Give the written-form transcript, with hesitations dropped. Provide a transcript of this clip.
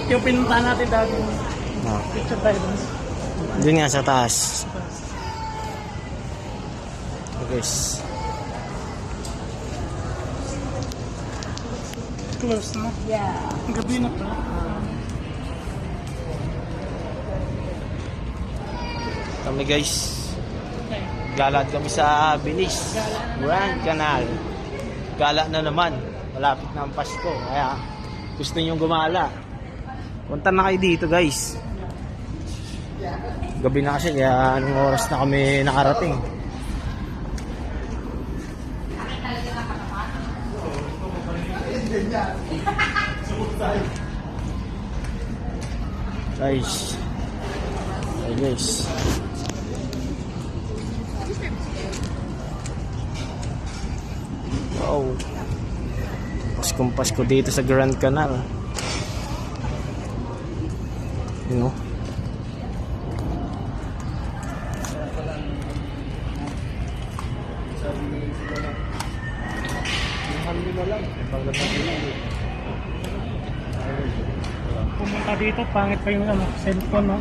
Yung pinuntahan natin dati. Ah. Picture tayo doon. Doon nga sa taas. Okay, guys. Close na. Yeah. Gabi na pala. Kami guys. Galad kami sa Bilis. Grand Canal. Gala na naman. Malapit na ang Pasko. Kaya gusto nyo gumala. Punta na kayo dito guys. Gabi na kasi kaya anong oras na kami nakarating. Guys. Hey guys. Wow. Paskong Pasko dito sa Grand Canal. You know? Pumunta dito, pangit pa yung cellphone, no?